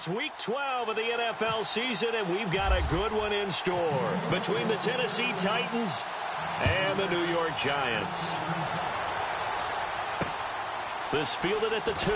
It's week 12 of the NFL season, and we've got a good one in store between the Tennessee Titans and the New York Giants. This fielded at the 2.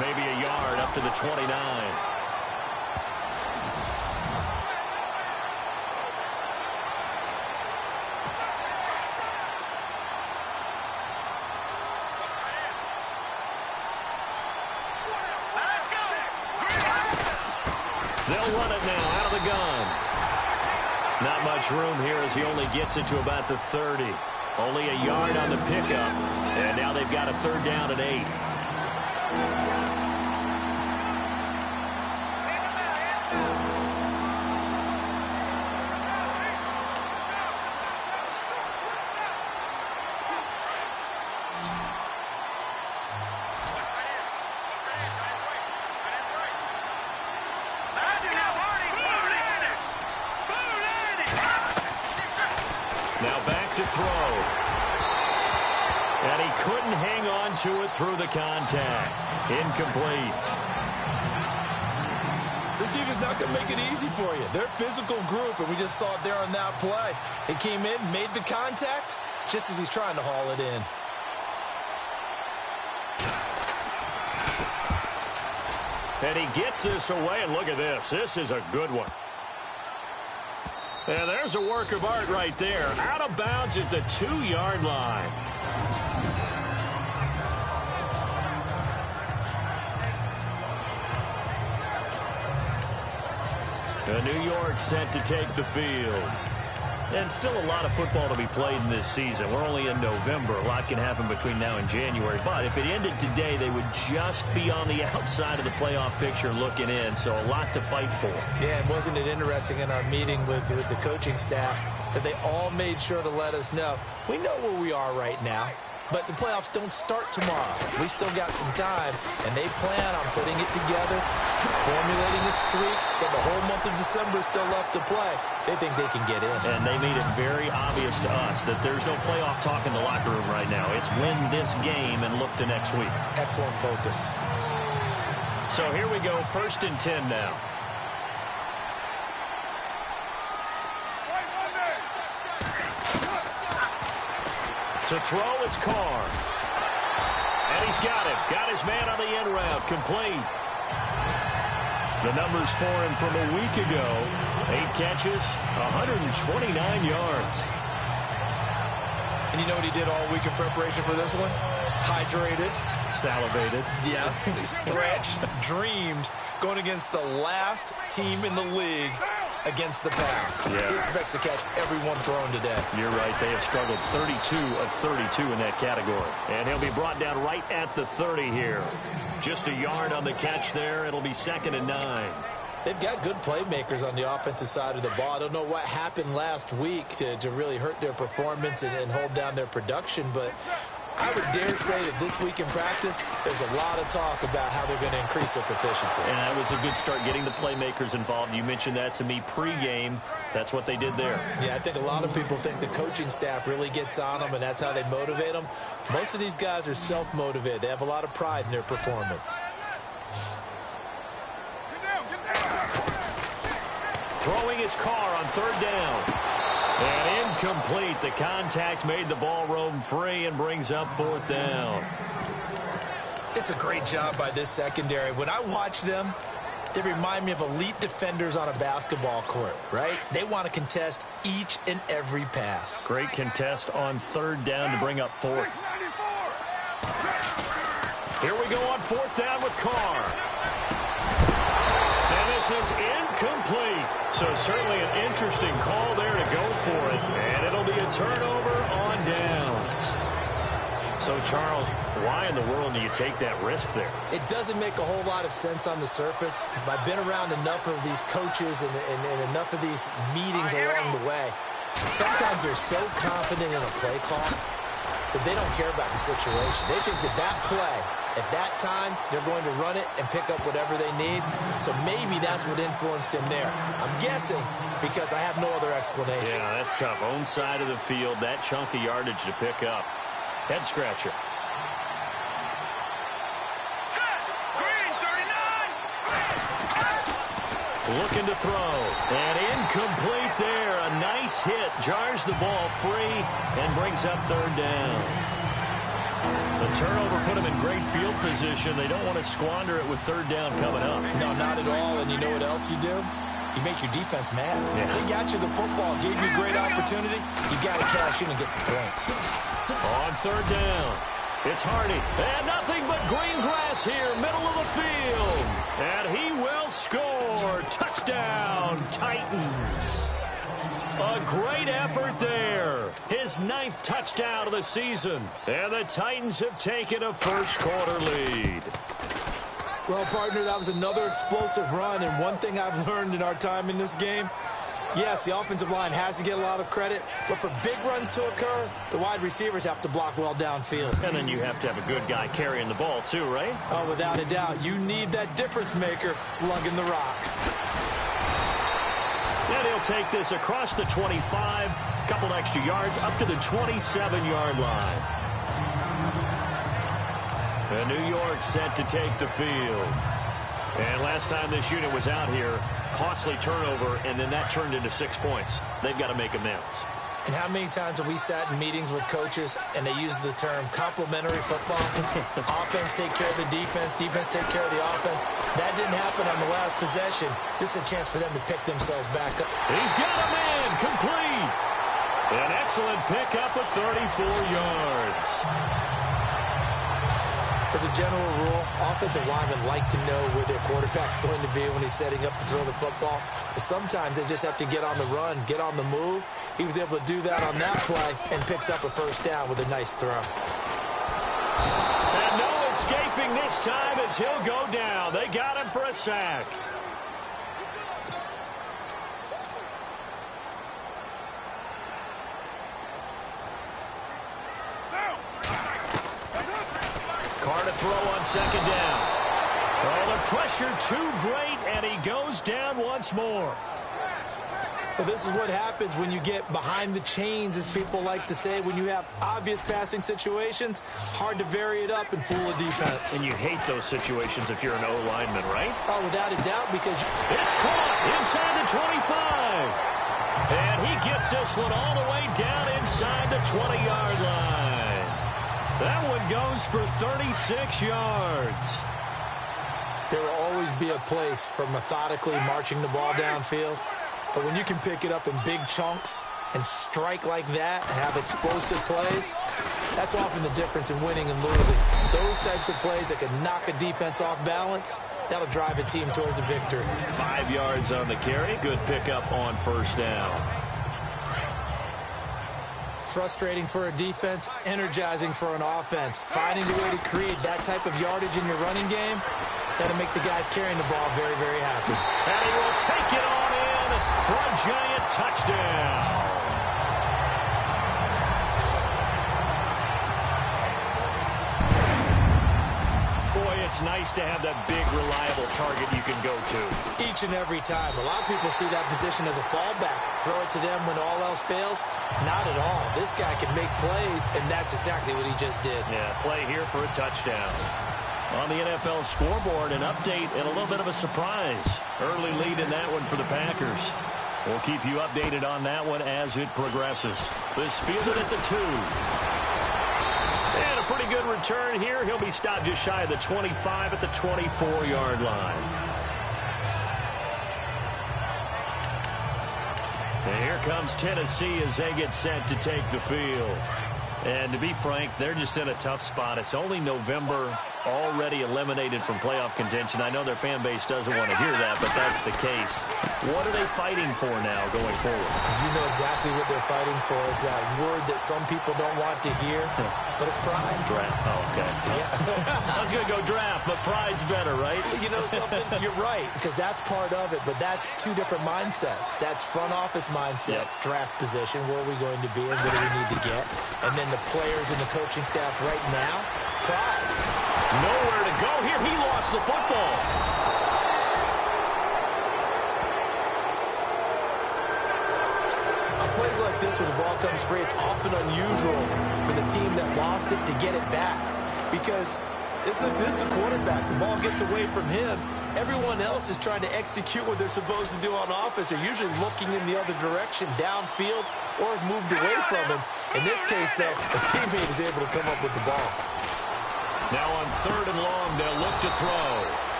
Maybe a yard up to the 29. They'll run it now out of the gun. Not much room here as he only gets it to about the 30. Only a yard on the pickup, and now they've got a 3rd down and 8. Now back to throw. And he couldn't hang on to it through the contact. Incomplete. This defense is not going to make it easy for you. They're a physical group, and we just saw it there on that play. He came in, made the contact, just as he's trying to haul it in. And he gets this away, and look at this. This is a good one. And there's a work of art right there. Out of bounds at the 2-yard line. New York set to take the field. And still a lot of football to be played in this season. We're only in November. A lot can happen between now and January. But if it ended today, they would just be on the outside of the playoff picture looking in. So a lot to fight for. Yeah, and wasn't it interesting in our meeting with the coaching staff that they all made sure to let us know, we know where we are right now, but the playoffs don't start tomorrow. We still got some time, and they plan on putting it together, formulating a streak, got the whole month of December still left to play. They think they can get in. And they made it very obvious to us that there's no playoff talk in the locker room right now. It's win this game and look to next week. Excellent focus. So here we go, 1st and 10 now. To throw, it's Carr. And he's got it. Got his man on the end route. Complete. The numbers for him from a week ago. 8 catches, 129 yards. And you know what he did all week in preparation for this one? Hydrated. Salivated. Yes. Stretched. Dreamed. Going against the last team in the league against the pass. Yeah. He expects to catch everyone thrown today. You're right. They have struggled 32 of 32 in that category. And he'll be brought down right at the 30 here. Just a yard on the catch there. It'll be 2nd and 9. They've got good playmakers on the offensive side of the ball. I don't know what happened last week to really hurt their performance and hold down their production, but I would dare say that this week in practice, there's a lot of talk about how they're going to increase their proficiency. And that was a good start, getting the playmakers involved. You mentioned that to me pregame. That's what they did there. Yeah, I think a lot of people think the coaching staff really gets on them, and that's how they motivate them. Most of these guys are self-motivated. They have a lot of pride in their performance. Throwing his Carr on 3rd down. And incomplete. The contact made the ball roam free and brings up 4th down. It's a great job by this secondary. When I watch them, they remind me of elite defenders on a basketball court, right? They want to contest each and every pass. Great contest on 3rd down to bring up 4th. Here we go on 4th down with Carr. And this is incomplete. So certainly an interesting call there to go for it. And it'll be a turnover on downs. So, Charles, why in the world do you take that risk there? It doesn't make a whole lot of sense on the surface. I've been around enough of these coaches and enough of these meetings along the way. Sometimes they're so confident in a play call that they don't care about the situation. They think that that play, at that time, they're going to run it and pick up whatever they need. So maybe that's what influenced him there. I'm guessing because I have no other explanation. Yeah, that's tough. Own side of the field, that chunk of yardage to pick up. Head scratcher. Looking to throw. And incomplete there. A nice hit. Jars the ball free and brings up third down. The turnover put them in great field position. They don't want to squander it with third down coming up. No, not at all. And you know what else you do? You make your defense mad. Yeah. They got you the football, gave you a great opportunity. You got to cash in and get some points. On third down, it's Hardy. And nothing but green grass here, middle of the field. And he will score. Touchdown, Titans. A great effort there. His 9th touchdown of the season. And the Titans have taken a first-quarter lead. Well, partner, that was another explosive run. And one thing I've learned in our time in this game, yes, the offensive line has to get a lot of credit, but for big runs to occur, the wide receivers have to block well downfield. And then you have to have a good guy carrying the ball too, right? Oh, without a doubt. You need that difference maker lugging the rock. And he'll take this across the 25, a couple extra yards, up to the 27-yard line. And New York set to take the field. And last time this unit was out here, costly turnover, and then that turned into 6 points. They've got to make amends. And how many times have we sat in meetings with coaches and they use the term complementary football? Offense take care of the defense, defense take care of the offense. That didn't happen on the last possession. This is a chance for them to pick themselves back up. He's got a man, complete. An excellent pickup of 34 yards. As a general rule, offensive linemen like to know where their quarterback's going to be when he's setting up to throw the football. But sometimes they just have to get on the run, get on the move. He was able to do that on that play and picks up a first down with a nice throw. And no escaping this time as he'll go down. They got him for a sack. Carr to throw on second down. Oh, the pressure too great, and he goes down once more. Well, this is what happens when you get behind the chains, as people like to say. When you have obvious passing situations, hard to vary it up and fool a defense. And you hate those situations if you're an O-lineman, right? Oh, without a doubt, because it's caught inside the 25. And he gets this one all the way down inside the 20-yard line. That one goes for 36 yards. There will always be a place for methodically marching the ball downfield. But when you can pick it up in big chunks and strike like that and have explosive plays, that's often the difference in winning and losing. Those types of plays that can knock a defense off balance, that'll drive a team towards a victory. 5 yards on the carry. Good pickup on first down. Frustrating for a defense, energizing for an offense. Finding a way to create that type of yardage in your running game, that'll make the guys carrying the ball very, very happy. And he will take it on in for a giant touchdown. It's nice to have that big, reliable target you can go to. Each and every time. A lot of people see that position as a fallback. Throw it to them when all else fails. Not at all. This guy can make plays, and that's exactly what he just did. Yeah, play here for a touchdown. On the NFL scoreboard, an update and a little bit of a surprise. Early lead in that one for the Packers. We'll keep you updated on that one as it progresses. This fielded at the 2. And a pretty good return here. He'll be stopped just shy of the 25 at the 24-yard line. And here comes Tennessee as they get set to take the field. And to be frank, they're just in a tough spot. It's only November, already eliminated from playoff contention. I know their fan base doesn't want to hear that, but that's the case. What are they fighting for now going forward? You know exactly what what they're fighting for is that word that some people don't want to hear, but it's pride. Draft. Oh, okay. Yeah. I was going to go draft, but pride's better, right? You know something? You're right, because that's part of it, but that's two different mindsets. That's front office mindset, draft position, where are we going to be and what do we need to get? And then the players and the coaching staff right now, pride. Nowhere to go here. He lost the football. On plays like this, when the ball comes free, it's often unusual for the team that lost it to get it back. Because this is a quarterback. The ball gets away from him. Everyone else is trying to execute what they're supposed to do on offense. They're usually looking in the other direction, downfield, or have moved away from him. In this case, though, a teammate is able to come up with the ball. Now on 3rd and long, they'll look to throw.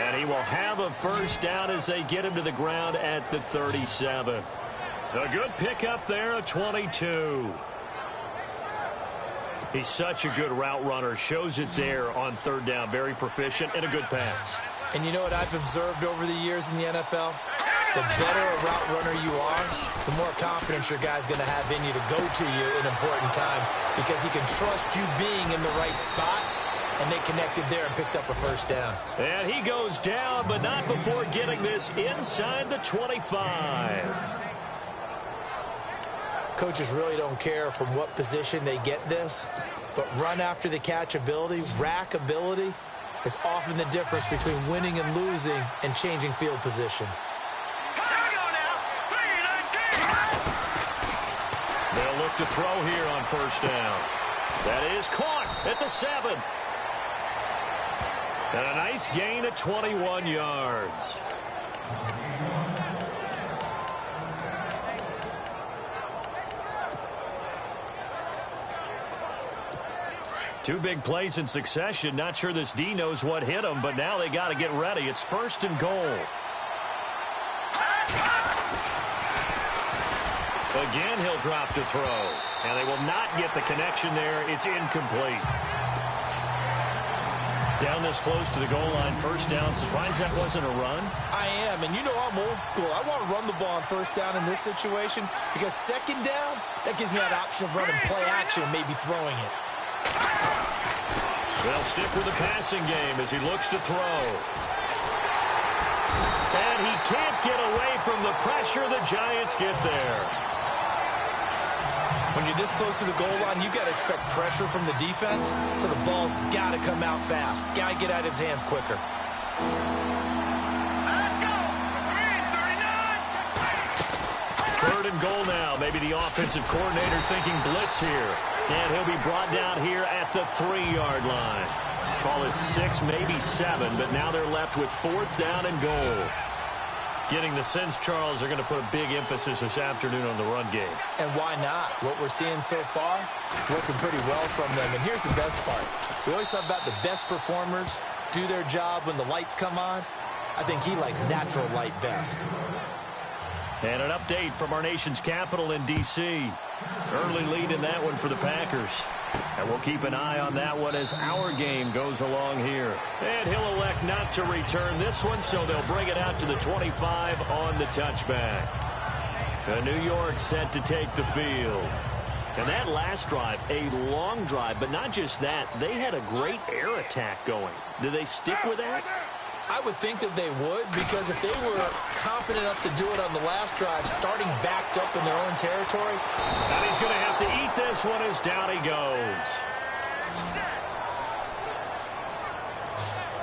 And he will have a first down as they get him to the ground at the 37. A good pickup there, a 22. He's such a good route runner. Shows it there on 3rd down. Very proficient and a good pass. And you know what I've observed over the years in the NFL? The better a route runner you are, the more confidence your guy's going to have in you to go to you in important times because he can trust you being in the right spot, and they connected there and picked up a first down. And he goes down, but not before getting this inside the 25. Coaches really don't care from what position they get this, but run after the catch ability, rack ability, is often the difference between winning and losing and changing field position. They'll look to throw here on first down. That is caught at the 7. And a nice gain of 21 yards. Two big plays in succession. Not sure this D knows what hit him, but now they got to get ready. It's 1st and goal. Again, he'll drop to throw. And they will not get the connection there. It's incomplete. Down this close to the goal line, first down. Surprised that wasn't a run? I am, and you know I'm old school. I want to run the ball on first down in this situation because 2nd down, that gives me that option of running play action and maybe throwing it. They'll stick with the passing game as he looks to throw. And he can't get away from the pressure. The Giants get there. When you're this close to the goal line, you got to expect pressure from the defense, so the ball's got to come out fast. Got to get out of his hands quicker. Let's go. 3rd and goal now. Maybe the offensive coordinator thinking blitz here. And he'll be brought down here at the 3-yard line. Call it 6, maybe 7, but now they're left with 4th down and goal. Getting the sense, Charles, are going to put a big emphasis this afternoon on the run game. And why not? What we're seeing so far, working pretty well from them. And here's the best part. We always talk about the best performers do their job when the lights come on. I think he likes natural light best. And an update from our nation's capital in D.C. Early lead in that one for the Packers. And we'll keep an eye on that one as our game goes along here. And he'll elect not to return this one, so they'll bring it out to the 25 on the touchback. New York set to take the field. And that last drive, a long drive, but not just that. They had a great air attack going. Do they stick with that? I would think that they would, because if they were confident enough to do it on the last drive, starting backed up in their own territory. And he's going to have to eat this one as down he goes.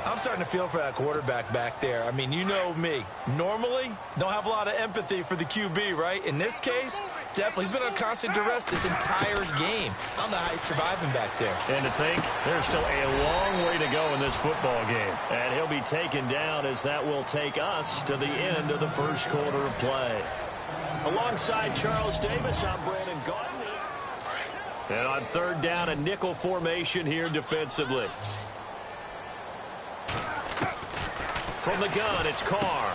I'm starting to feel for that quarterback back there. I mean, you know me. Normally, don't have a lot of empathy for the QB, right? In this case, definitely. He's been on constant duress this entire game. I don't know how he's surviving back there. And to think, there's still a long way to go in this football game. And he'll be taken down as that will take us to the end of the first quarter of play. Alongside Charles Davis, I'm Brandon Gaudin. And on 3rd down, a nickel formation here defensively. From the gun, it's Carr.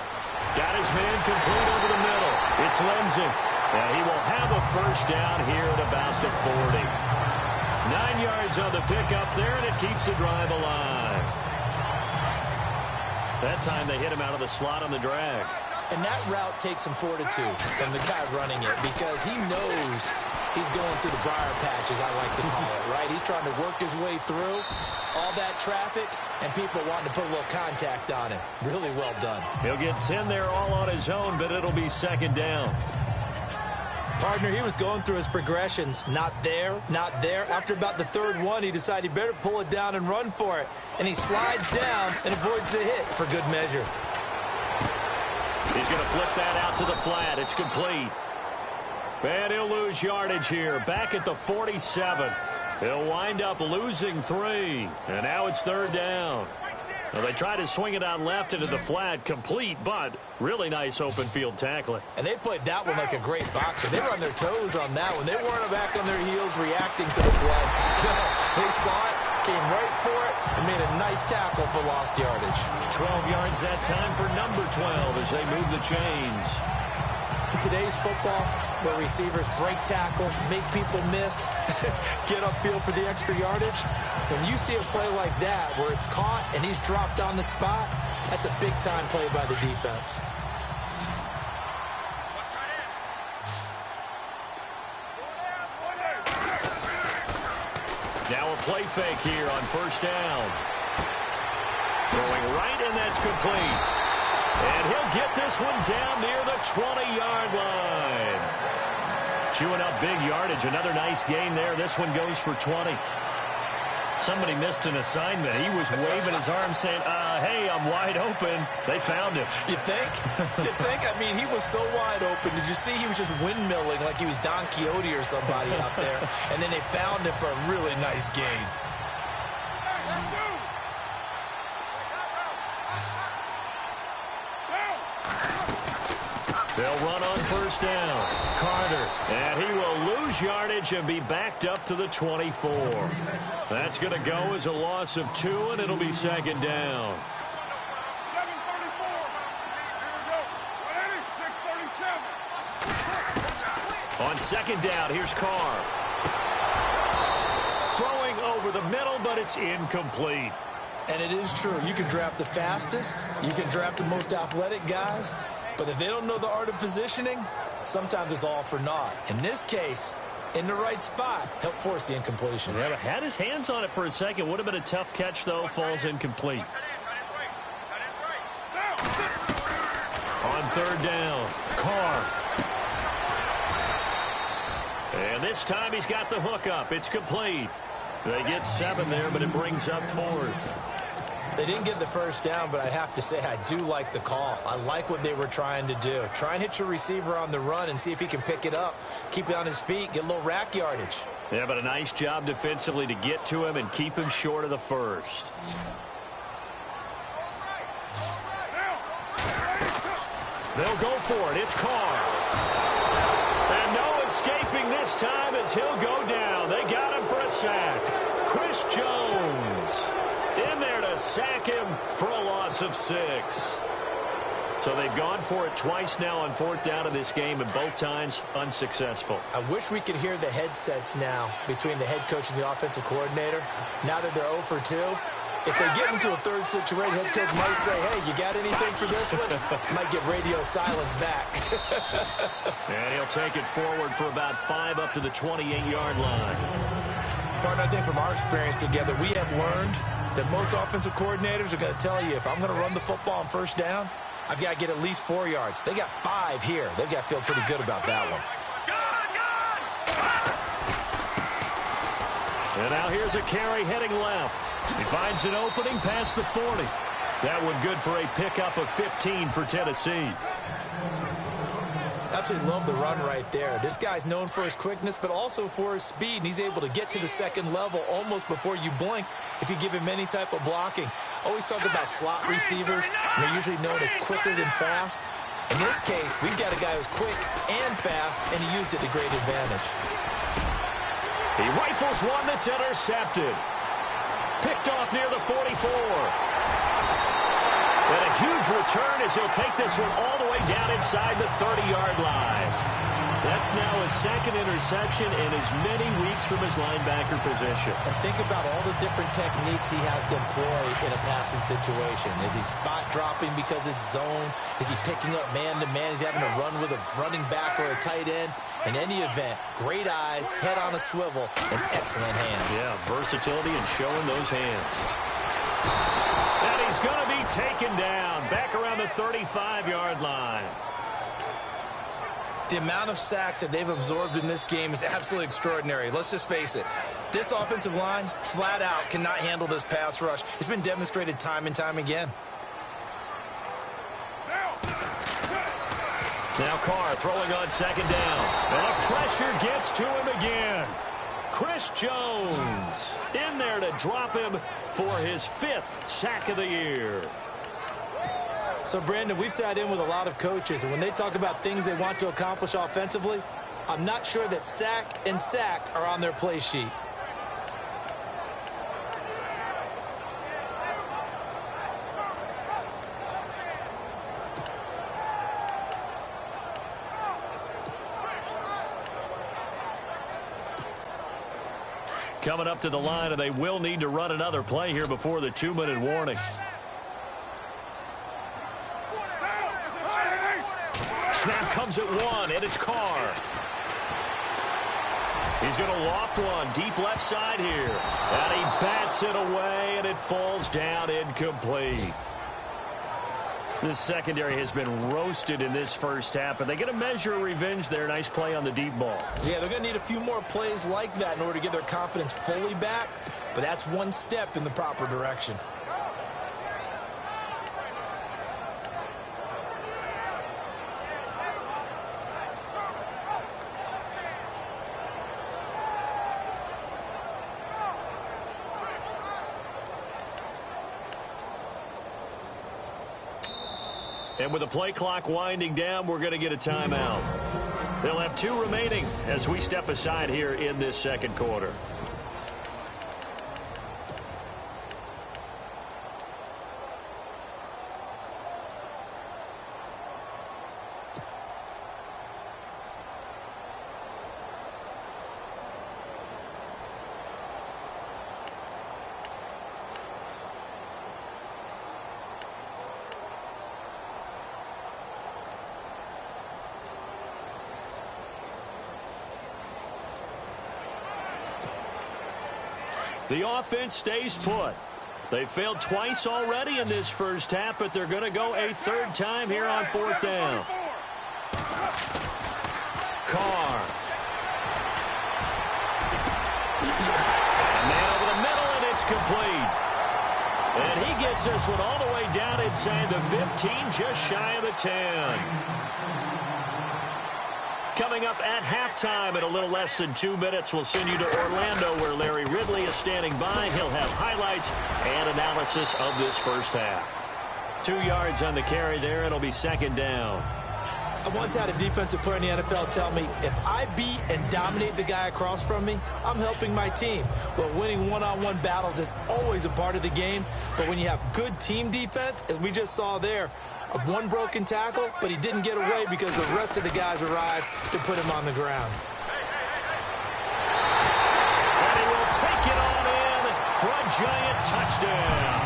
Got his man complete over the middle. It's Lindsey. And he will have a first down here at about the 40. 9 yards on the pickup there, and it keeps the drive alive. That time they hit him out of the slot on the drag. And that route takes some fortitude from the guy running it because he knows he's going through the briar patch, as I like to call it, right? He's trying to work his way through all that traffic and people wanting to put a little contact on him. Really well done. He'll get 10 there all on his own, but it'll be second down. Partner, he was going through his progressions. Not there, not there. After about the third one, he decided he better pull it down and run for it. And he slides down and avoids the hit for good measure. He's going to flip that out to the flat. It's complete. And he'll lose yardage here. Back at the 47. He'll wind up losing 3. And now it's third down. Well, they tried to swing it out left into the flat, complete, but really nice open field tackling. And they played that one like a great boxer. They were on their toes on that one. They weren't back on their heels reacting to the play. They saw it, came right for it, and made a nice tackle for lost yardage. 12 yards that time for number 12 as they move the chains. In today's football, where receivers break tackles, make people miss, get upfield for the extra yardage, when you see a play like that where it's caught and he's dropped on the spot, that's a big-time play by the defense. Now a play fake here on first down. Throwing right, and that's complete. And he'll get this one down near the 20-yard line. Chewing up big yardage. Another nice gain there. This one goes for 20. Somebody missed an assignment. He was waving his arm saying, hey, I'm wide open. They found him. You think? You think? I mean, he was so wide open. Did you see he was just windmilling like he was Don Quixote or somebody out there? And then they found him for a really nice gain. They'll run on first down. Carter, and he will lose yardage and be backed up to the 24. That's going to go as a loss of 2, and it'll be second down. On second down, here's Carr. Throwing over the middle, but it's incomplete. And it is true. You can draft the fastest. You can draft the most athletic guys. But if they don't know the art of positioning, sometimes it's all for naught. In this case, in the right spot, help force the incompletion. Yeah, but had his hands on it for a second. Would have been a tough catch, though. Falls incomplete. On third down, Carr. And this time he's got the hook up. It's complete. They get 7 there, but it brings up 4th. They didn't get the first down, but I have to say I do like the call. I like what they were trying to do. Try and hit your receiver on the run and see if he can pick it up, keep it on his feet, get a little rack yardage. Yeah, but a nice job defensively to get to him and keep him short of the first. They'll go for it. It's Carr. And no escaping this time as he'll go down. They got him for a sack. Chris Jones in there to sack him for a loss of 6. So they've gone for it twice now on fourth down of this game, and both times unsuccessful. I wish we could hear the headsets now between the head coach and the offensive coordinator. Now that they're 0 for 2, if they get into a third situation, head coach might say, hey, you got anything for this one? Might get radio silence back. And he'll take it forward for about 5 up to the 28-yard line. Partner, I think from our experience together, we have learned that most offensive coordinators are going to tell you, if I'm going to run the football on first down, I've got to get at least 4 yards. They got 5 here. They've got to feel pretty good about that one. And now here's a carry heading left. He finds an opening past the 40. That one good for a pickup of 15 for Tennessee. Absolutely love the run right there. This guy's known for his quickness, but also for his speed. And he's able to get to the second level almost before you blink if you give him any type of blocking. Always talk about slot receivers. And they're usually known as quicker than fast. In this case, we've got a guy who's quick and fast, and he used it to great advantage. He rifles one that's intercepted. Picked off near the 44. And a huge return as he'll take this one all the way down inside the 30-yard line. That's now his second interception in as many weeks from his linebacker position. And think about all the different techniques he has to employ in a passing situation. Is he spot dropping because it's zone? Is he picking up man-to-man? Is he having to run with a running back or a tight end? In any event, great eyes, head on a swivel, and excellent hands. Yeah, versatility and showing those hands. And he's going to be taken down back around the 35-yard line. The amount of sacks that they've absorbed in this game is absolutely extraordinary. Let's just face it. This offensive line, flat out, cannot handle this pass rush. It's been demonstrated time and time again. Now Carr throwing on second down. And pressure gets to him again. Chris Jones in there to drop him for his 5th sack of the year. So, Brandon, we sat in with a lot of coaches, and when they talk about things they want to accomplish offensively, I'm not sure that sack and sack are on their play sheet. Coming up to the line, and they will need to run another play here before the 2-minute warning. Snap comes at 1, and it's Carr. He's going to loft one deep left side here. And he bats it away, and it falls down incomplete. This secondary has been roasted in this first half, and they get a measure of revenge there. Nice play on the deep ball. Yeah, they're going to need a few more plays like that in order to get their confidence fully back, but that's one step in the proper direction. And with the play clock winding down, we're going to get a timeout. They'll have 2 remaining as we step aside here in this second quarter. The offense stays put. They failed twice already in this first half, but they're going to go a 3rd time here on 4th down. Carr. And man over the middle, and it's complete. And he gets this one all the way down inside the 15, just shy of the 10. Coming up at halftime in a little less than 2 minutes, we'll send you to Orlando where Larry Ridley is standing by. He'll have highlights and analysis of this first half. 2 yards on the carry there. It'll be 2nd down. I once had a defensive player in the NFL tell me, if I beat and dominate the guy across from me, I'm helping my team. Well, winning one-on-one battles is always a part of the game, but when you have good team defense, as we just saw there, one broken tackle, but he didn't get away because the rest of the guys arrived to put him on the ground. And he will take it on in for a giant touchdown.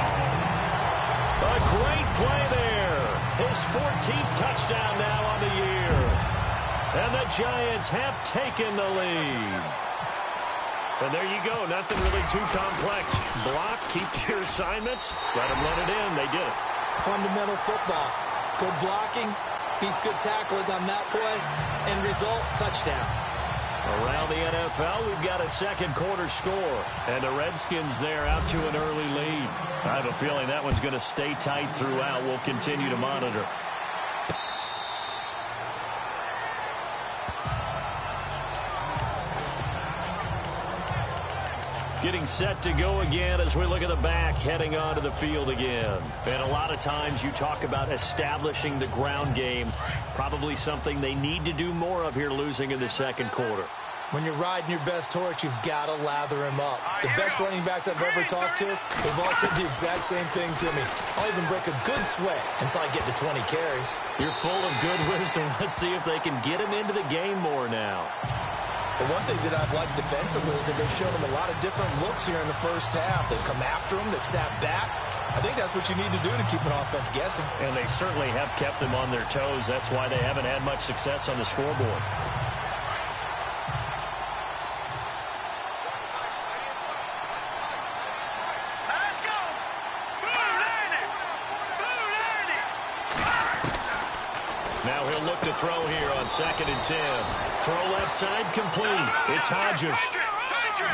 A great play there. His 14th touchdown now on the year. And the Giants have taken the lead. And there you go. Nothing really too complex. Block, keep your assignments, let them run it in. They did it. Fundamental football. Good blocking, beats good tackling on that play, and result, touchdown. Around the NFL, we've got a second quarter score, and the Redskins there out to an early lead. I have a feeling that one's going to stay tight throughout. We'll continue to monitor. Getting set to go again as we look at the back, heading onto the field again. And a lot of times you talk about establishing the ground game, probably something they need to do more of here losing in the second quarter. When you're riding your best horse, you've got to lather him up. The best running backs I've ever talked to, they've all said the exact same thing to me. I'll even break a good sweat until I get to 20 carries. You're full of good wisdom. Let's see if they can get him into the game more now. But one thing that I've liked defensively is that they've shown him a lot of different looks here in the first half. They've come after him. They've sat back. I think that's what you need to do to keep an offense guessing. And they certainly have kept them on their toes. That's why they haven't had much success on the scoreboard. Now he'll look to throw here on 2nd and 10. Throw left side complete. It's Hodges.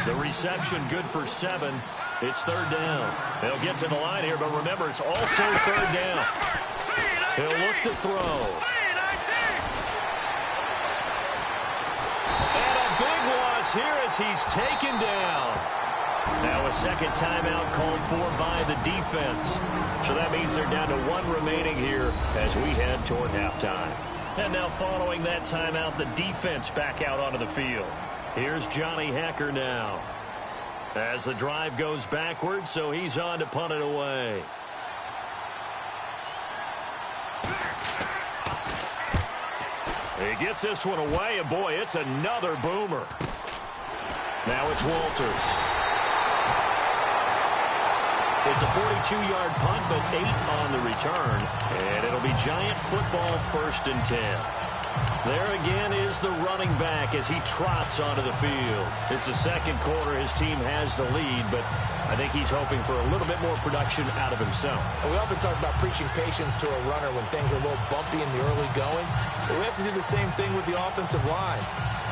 The reception good for 7. It's 3rd down. They'll get to the line here, but remember, it's also 3rd down. He'll look to throw. And a big loss here as he's taken down. Now a second timeout called for by the defense. So that means they're down to 1 remaining here as we head toward halftime. And now following that timeout, the defense back out onto the field. Here's Johnny Hecker now. As the drive goes backwards, so he's on to punt it away. He gets this one away, and boy, it's another boomer. Now it's Walters. It's a 42-yard punt, but 8 on the return. And it'll be Giant football 1st and 10. There again is the running back as he trots onto the field. It's the second quarter. His team has the lead, but I think he's hoping for a little bit more production out of himself. We often talk about preaching patience to a runner when things are a little bumpy in the early going. But we have to do the same thing with the offensive line.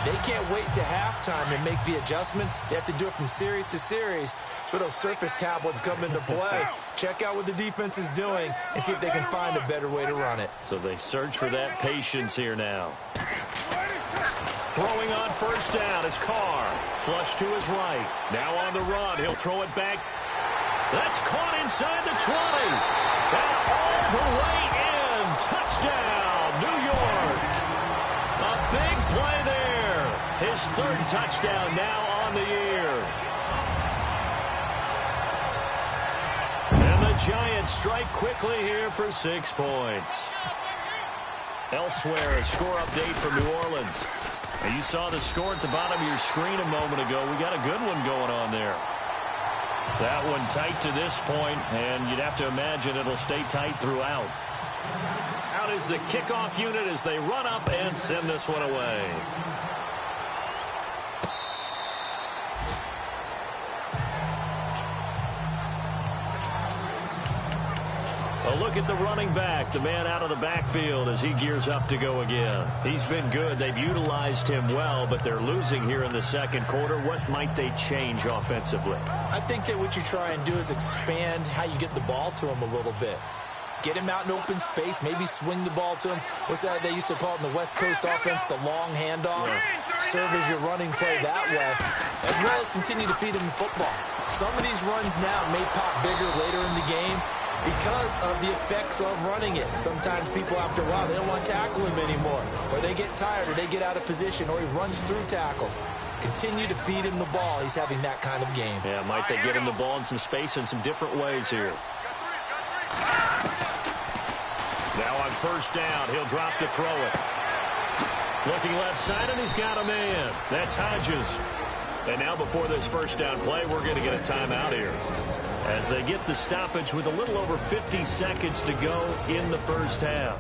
They can't wait to halftime and make the adjustments. They have to do it from series to series so those surface tablets come into play. Check out what the defense is doing and see if they can find a better way to run it. So they search for that patience here now. Throwing on 1st down is Carr. Flush to his right. Now on the run. He'll throw it back. That's caught inside the 20. And all the way in. Touchdown, New York. A big play there. His 3rd touchdown now on the year. And the Giants strike quickly here for 6 points. Elsewhere, a score update from New Orleans. Now you saw the score at the bottom of your screen a moment ago. We got a good one going on there. That one tight to this point, and you'd have to imagine it'll stay tight throughout. Out is the kickoff unit as they run up and send this one away. A look at the running back, the man out of the backfield as he gears up to go again. He's been good. They've utilized him well, but they're losing here in the second quarter. What might they change offensively? I think that what you try and do is expand how you get the ball to him a little bit. Get him out in open space, maybe swing the ball to him. What's that they used to call it in the West Coast offense, the long handoff? Yeah. Serve as your running play that way, as well as continue to feed him the football. Some of these runs now may pop bigger later in the game because of the effects of running it. Sometimes people, after a while, they don't want to tackle him anymore, or they get tired, or they get out of position, or he runs through tackles. Continue to feed him the ball. He's having that kind of game. Yeah, might they get him the ball in some space in some different ways here. Now on 1st down, he'll drop to throw it. Looking left side, and he's got a man. That's Hodges. And now before this 1st down play, we're going to get a timeout here, as they get the stoppage with a little over 50 seconds to go in the first half.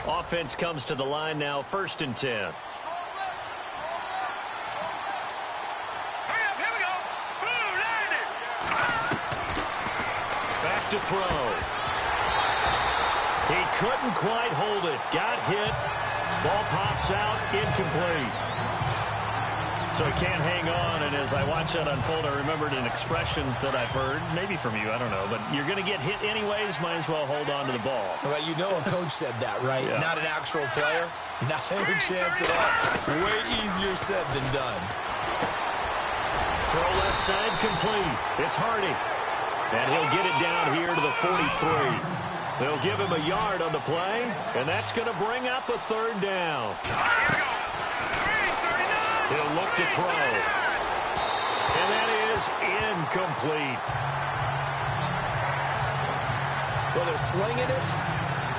Offense comes to the line now, 1st and 10. Back to throw. He couldn't quite hold it. Got hit. Ball pops out, incomplete. So he can't hang on, and as I watch that unfold, I remembered an expression that I've heard, maybe from you, I don't know, but you're going to get hit anyways, might as well hold on to the ball. Well, you know a coach said that, right? Yeah. Not an actual player. Not a chance at all. Way easier said than done. Throw left side complete. It's Hardy. And he'll get it down here to the 43. They'll give him a yard on the play, and that's going to bring up a 3rd down. He'll look to throw. And that is incomplete. Well, they're slinging it,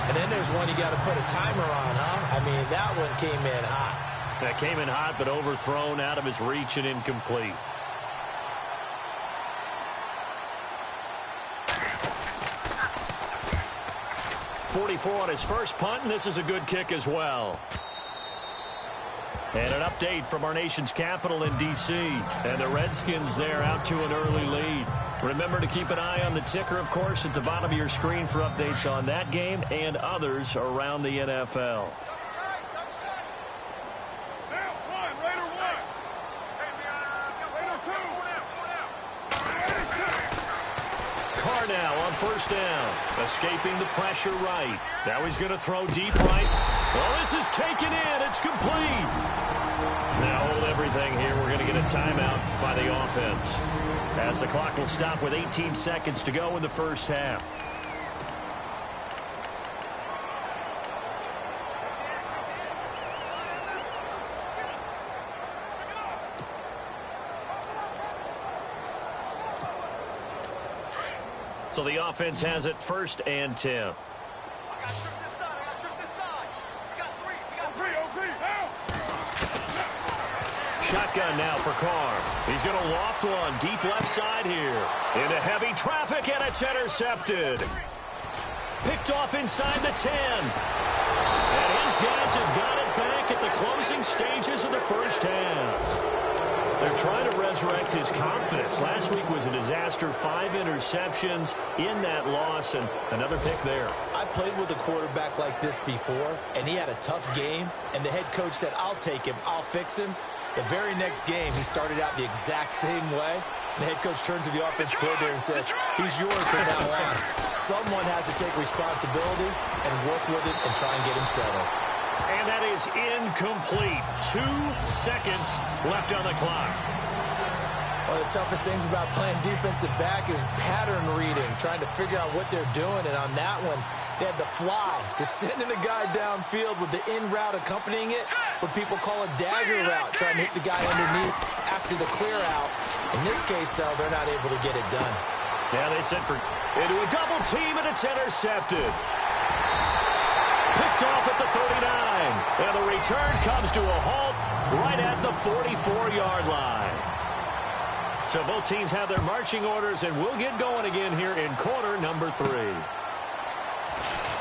and then there's one you got to put a timer on, huh? I mean, that one came in hot. That came in hot, but overthrown out of his reach and incomplete. .44 on his first punt, and this is a good kick as well. And an update from our nation's capital in D.C. And the Redskins there out to an early lead. Remember to keep an eye on the ticker, of course, at the bottom of your screen for updates on that game and others around the NFL. Now on first down, escaping the pressure right. Now he's going to throw deep right. Well, this is taken in. It's complete. Now hold everything here. We're going to get a timeout by the offense, as the clock will stop with 18 seconds to go in the first half. So the offense has it 1st and 10. Shotgun now for Carr. He's going to loft one deep left side here. Into heavy traffic, and it's intercepted. Picked off inside the 10. And his guys have got it back at the closing stages of the first half. They're trying to resurrect his confidence. Last week was a disaster. 5 interceptions in that loss, and another pick there. I played with a quarterback like this before, and he had a tough game, and the head coach said, I'll take him, I'll fix him. The very next game, he started out the exact same way. The head coach turned to the offensive coordinator and said, he's yours from now on. Someone has to take responsibility and work with it and try and get him settled. And that is incomplete. 2 seconds left on the clock. One of the toughest things about playing defensive back is pattern reading, trying to figure out what they're doing. And on that one, they had the fly, just sending the guy downfield with the in route accompanying it, what people call a dagger route, trying to hit the guy underneath after the clear out. In this case, though, they're not able to get it done. Yeah, they sent for into a double team, and it's intercepted. Picked off at the 39. And the return comes to a halt right at the 44-yard line. So both teams have their marching orders, and we'll get going again here in quarter number 3.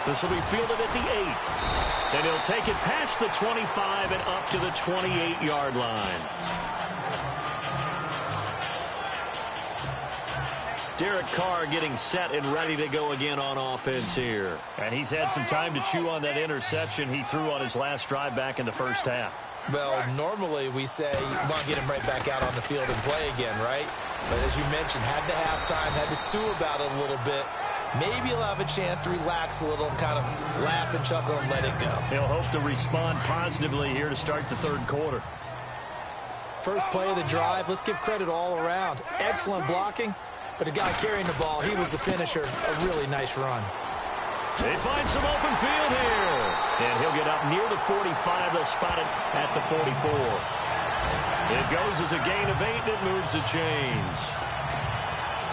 This will be fielded at the 8. And he'll take it past the 25 and up to the 28-yard line. Derek Carr getting set and ready to go again on offense here. And he's had some time to chew on that interception he threw on his last drive back in the first half. Well, normally we say you want to get him right back out on the field and play again, right? But as you mentioned, had the halftime, had to stew about it a little bit. Maybe he'll have a chance to relax a little and kind of laugh and chuckle and let it go. He'll hope to respond positively here to start the third quarter. First play of the drive, let's give credit all around. Excellent blocking. But the guy carrying the ball, he was the finisher. A really nice run. They find some open field here. And he'll get up near the 45. They'll spot it at the 44. It goes as a gain of 8, and it moves the chains.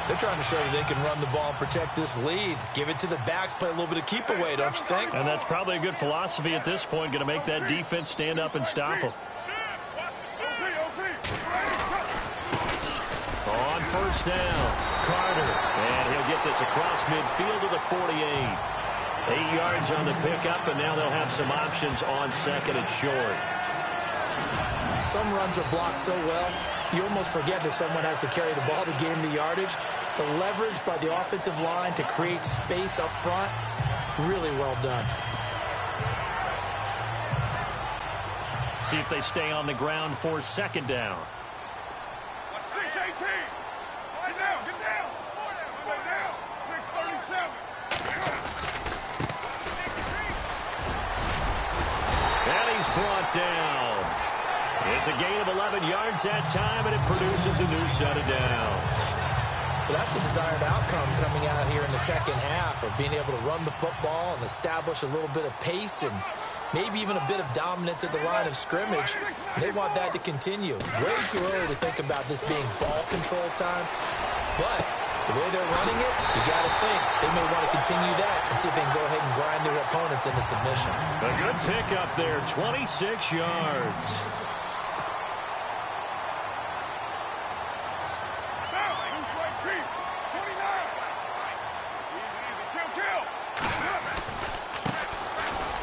They're trying to show you they can run the ball and protect this lead. Give it to the backs, play a little bit of keep away, don't you think? And that's probably a good philosophy at this point, going to make that defense stand up and stop them. On first down, Carter, and he'll get this across midfield to the 48. 8 yards on the pickup, and now they'll have some options on second and short. Some runs are blocked so well, you almost forget that someone has to carry the ball to gain the yardage. The leverage by the offensive line to create space up front, really well done. See if they stay on the ground for second down. 6-18. Get down. Get down. Get down. 6-37. And he's brought down. It's a gain of 11 yards that time, and it produces a new set of downs. Well, that's the desired outcome coming out here in the second half of being able to run the football and establish a little bit of pace and maybe even a bit of dominance at the line of scrimmage. And they want that to continue. Way too early to think about this being ball control time. But the way they're running it, you got to think they may want to continue that and see if they can go ahead and grind their opponents into submission. A good pickup there, 26 yards.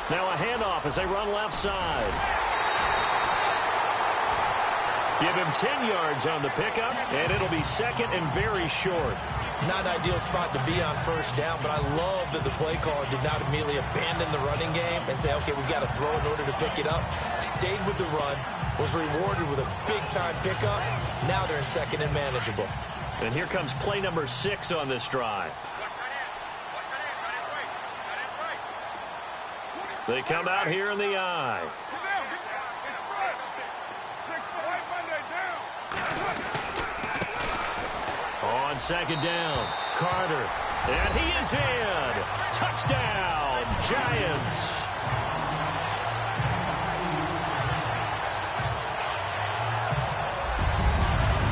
Now a handoff as they run left side. Give him 10 yards on the pickup, and it'll be second and very short. Not an ideal spot to be on first down, but I love that the play caller did not immediately abandon the running game and say, okay, we've got to throw in order to pick it up. Stayed with the run, was rewarded with a big-time pickup. Now they're in second and manageable. And here comes play number 6 on this drive. They come out here in the eye. On second down, Carter. And he is in. Touchdown, Giants.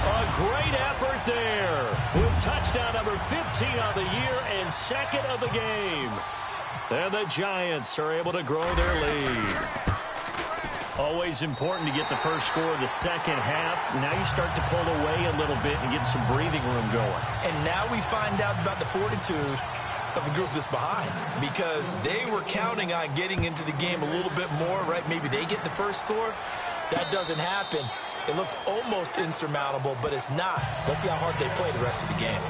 A great effort there with touchdown number 15 of the year and second of the game. And the Giants are able to grow their lead. Always important to get the first score of the second half. Now you start to pull away a little bit and get some breathing room going. And now we find out about the fortitude of the group that's behind, because they were counting on getting into the game a little bit more, right? Maybe they get the first score. That doesn't happen. It looks almost insurmountable, but it's not. Let's see how hard they play the rest of the game.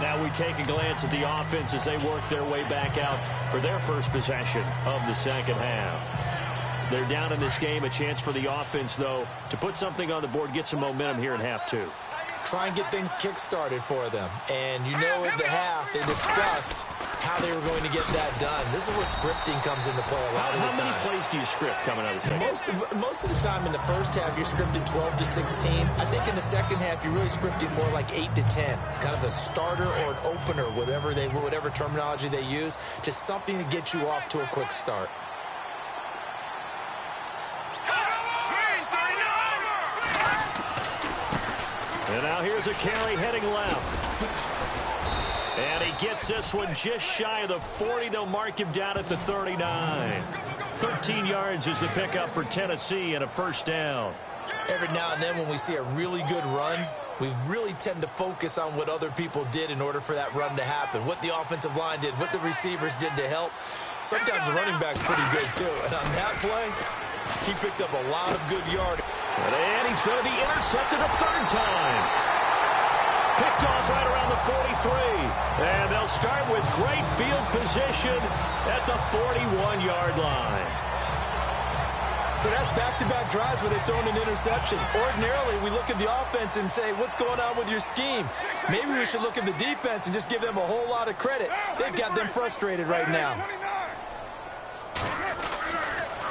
Now we take a glance at the offense as they work their way back out for their first possession of the second half. They're down in this game. A chance for the offense, though, to put something on the board, get some momentum here in half 2. Try and get things kick-started for them. And you know at the half, they discussed how they were going to get that done. This is where scripting comes into play a lot of the time. How many plays do you script coming out of the second? Most of the time in the first half, you're scripting 12 to 16. I think in the second half, you're really scripting more like 8 to 10. Kind of a starter or an opener, whatever terminology they use. Just something to get you off to a quick start. And now here's a carry heading left. And he gets this one just shy of the 40. They'll mark him down at the 39. 13 yards is the pickup for Tennessee and a first down. Every now and then when we see a really good run, we really tend to focus on what other people did in order for that run to happen. What the offensive line did, what the receivers did to help. Sometimes the running back's pretty good too. And on that play, he picked up a lot of good yardage. And he's going to be intercepted a third time. Picked off right around the 43. And they'll start with great field position at the 41-yard line. So that's back-to-back drives where they've thrown an interception. Ordinarily, we look at the offense and say, what's going on with your scheme? Maybe we should look at the defense and just give them a whole lot of credit. They've got them frustrated right now.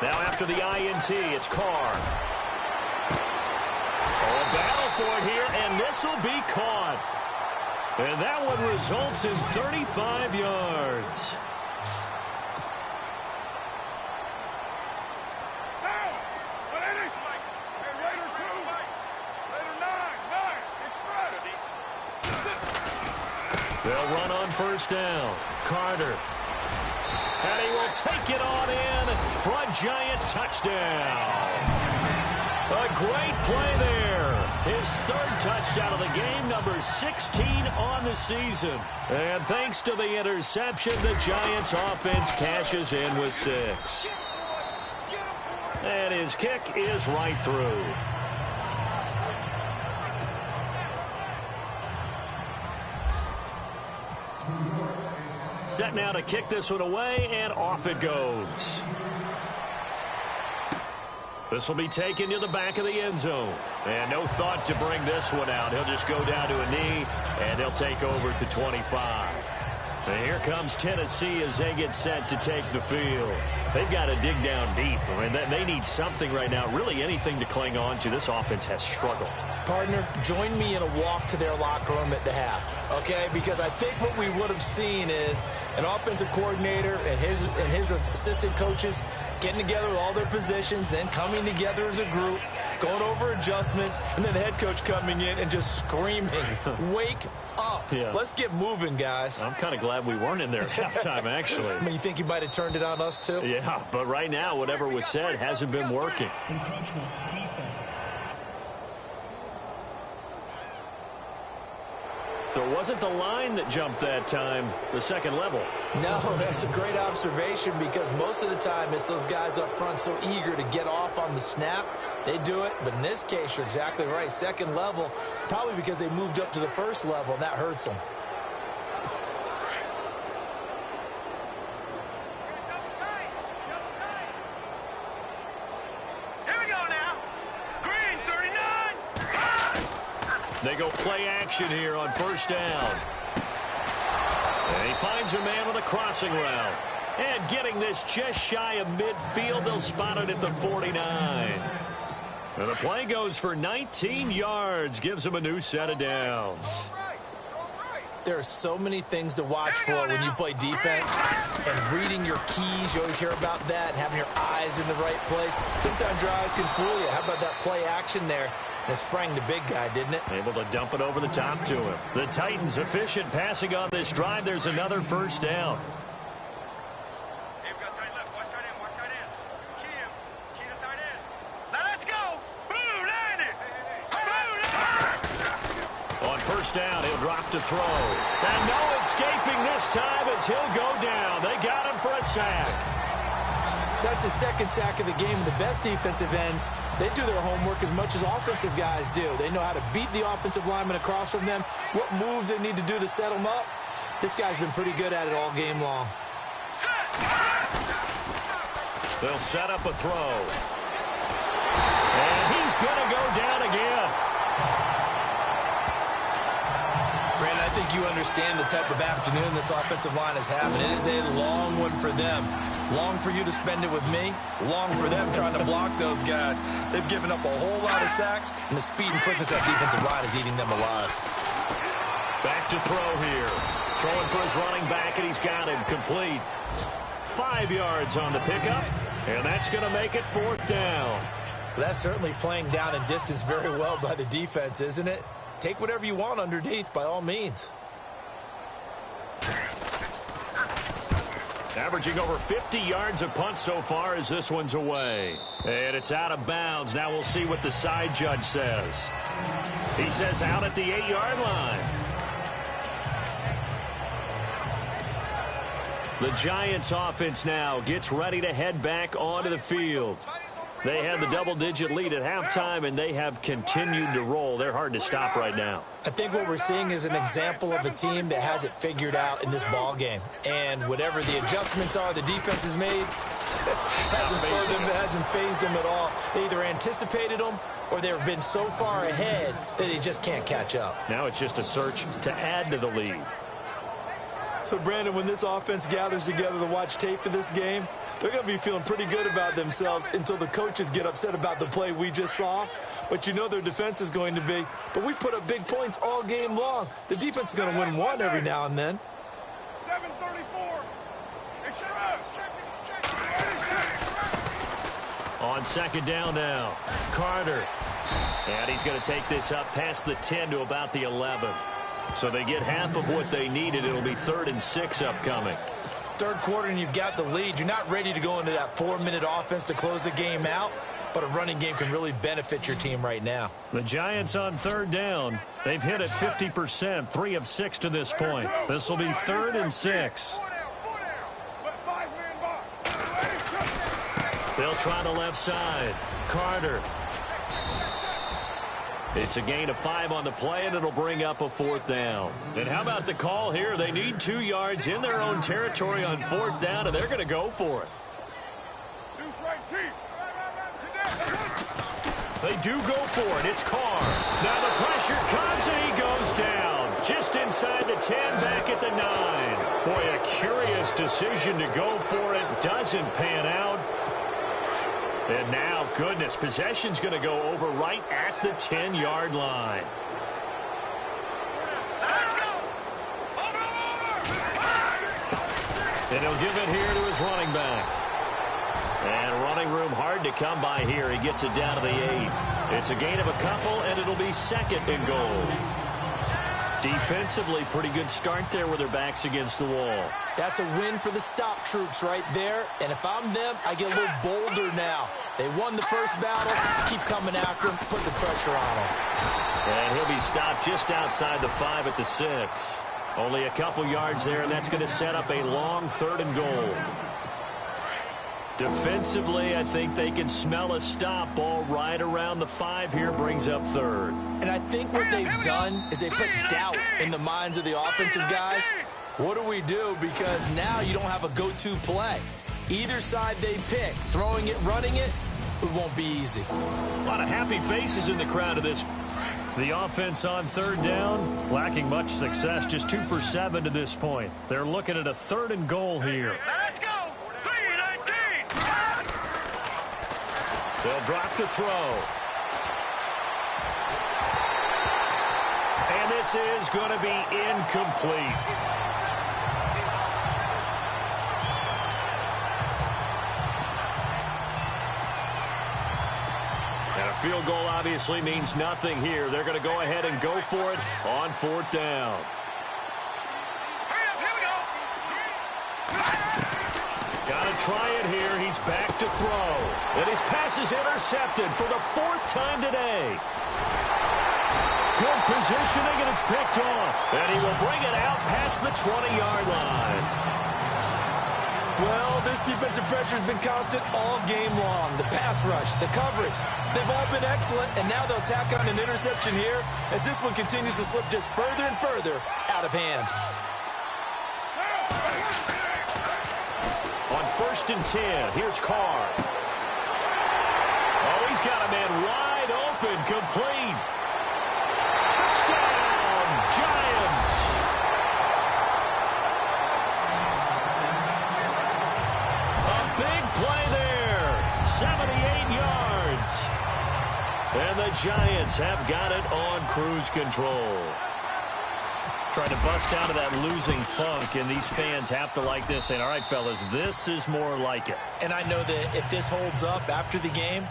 Now after the INT, it's Carr. A battle for it here, and this will be caught. And that one results in 35 yards. They'll run on first down. Carter. And he will take it on in for a Giant touchdown. A great play there. His third touchdown of the game, number 16 on the season. And thanks to the interception, the Giants offense cashes in with 6. And his kick is right through. Set now to kick this one away, and off it goes. This will be taken to the back of the end zone. And no thought to bring this one out. He'll just go down to a knee, and they'll take over at the 25. And here comes Tennessee as they get set to take the field. They've got to dig down deep. I mean, they need something right now, really anything to cling on to. This offense has struggled. Partner, join me in a walk to their locker room at the half, okay? Because I think what we would have seen is an offensive coordinator and his assistant coaches getting together with all their positions, then coming together as a group, going over adjustments, and then the head coach coming in and just screaming, wake up. Yeah. Let's get moving, guys. I'm kind of glad we weren't in there at halftime, actually. I mean, you think he might have turned it on us, too? Yeah, but right now, whatever was said hasn't been working. Encroachment defense. There wasn't the line that jumped that time, the second level. No, that's a great observation because most of the time it's those guys up front so eager to get off on the snap. They do it, but in this case, you're exactly right. Second level, probably because they moved up to the first level, and that hurts them. They go play action here on first down. And he finds a man with a crossing route. And getting this just shy of midfield, they'll spot it at the 49. And the play goes for 19 yards, gives him a new set of downs. There are so many things to watch for when you play defense. And reading your keys, you always hear about that, and having your eyes in the right place. Sometimes your eyes can fool you. How about that play action there? And it sprang the big guy, didn't it? Able to dump it over the top to him. The Titans efficient passing on this drive. There's another first down. On first down, he'll drop to throw. And no escaping this time as he'll go down. They got him for a sack. That's the second sack of the game. The best defensive ends, they do their homework as much as offensive guys do. They know how to beat the offensive lineman across from them, what moves they need to do to set them up. This guy's been pretty good at it all game long. They'll set up a throw. And he's going to go down again. Brandon, I think you understand the type of afternoon this offensive line is having. It is a long one for them. Long for you to spend it with me. Long for them trying to block those guys. They've given up a whole lot of sacks, and the speed and quickness of that defensive line is eating them alive. Back to throw here. Throwing for his running back, and he's got him complete. 5 yards on the pickup, and that's going to make it fourth down. Well, that's certainly playing down and distance very well by the defense, isn't it? Take whatever you want underneath, by all means. Averaging over 50 yards a punt so far as this one's away. And it's out of bounds. Now we'll see what the side judge says. He says out at the 8-yard line. The Giants offense now gets ready to head back onto the field. They had the double-digit lead at halftime, and they have continued to roll. They're hard to stop right now. I think what we're seeing is an example of a team that has it figured out in this ball game. And whatever the adjustments are the defense has made, hasn't phased them at all. They either anticipated them or they've been so far ahead that they just can't catch up. Now it's just a search to add to the lead. So, Brandon, when this offense gathers together to watch tape for this game, they're going to be feeling pretty good about themselves until the coaches get upset about the play we just saw. But you know their defense is going to be. But we put up big points all game long. The defense is going to win one every now and then. 7:34. On second down now, Carter. And he's going to take this up past the 10 to about the 11. So they get half of what they needed. It'll be 3rd and 6 upcoming. Third quarter and you've got the lead. You're not ready to go into that 4-minute offense to close the game out, but a running game can really benefit your team right now. The Giants on third down. They've hit it 50%, 3 of 6 to this point. This will be 3rd and 6. They'll try the left side. Carter. It's a gain of 5 on the play, and it'll bring up a 4th down. And how about the call here? They need 2 yards in their own territory on 4th down, and they're going to go for it. They do go for it. It's Carr. Now the pressure comes, and he goes down. Just inside the 10, back at the 9. Boy, a curious decision to go for it. Doesn't pan out. And now, goodness, possession's going to go over right at the 10-yard line. And he'll give it here to his running back. And running room hard to come by here. He gets it down to the 8. It's a gain of a couple, and it'll be 2nd and goal. Defensively, pretty good start there with their backs against the wall. That's a win for the stop troops right there. And if I'm them, I get a little bolder now. They won the first battle. Keep coming after him. Put the pressure on him. And he'll be stopped just outside the 5 at the 6. Only a couple yards there, and that's going to set up a long 3rd and goal. Defensively, I think they can smell a stop. Ball right around the 5 here, brings up 3rd. And I think what they've done is they put doubt in the minds of the offensive guys. What do we do? Because now you don't have a go-to play. Either side they pick, throwing it, running it, it won't be easy. A lot of happy faces in the crowd of this. The offense on 3rd down, lacking much success, just 2 for 7 to this point. They're looking at a 3rd and goal here. Let's go. They'll drop to throw. And this is going to be incomplete. And a field goal obviously means nothing here. They're going to go ahead and go for it on 4th down. Got to try it here. He's back to throw. And his pass is intercepted for the 4th time today. Good positioning, and it's picked off. And he will bring it out past the 20-yard line. Well, this defensive pressure has been constant all game long. The pass rush, the coverage, they've all been excellent, and now they'll tack on an interception here as this one continues to slip just further and further out of hand. On 1st and 10, here's Carr. Oh, he's got a man wide open, complete. Touchdown, Giants. A big play there, 78 yards. And the Giants have got it on cruise control. Trying to bust out of that losing funk, and these fans have to like this. And all right, fellas, this is more like it. And I know that if this holds up after the game,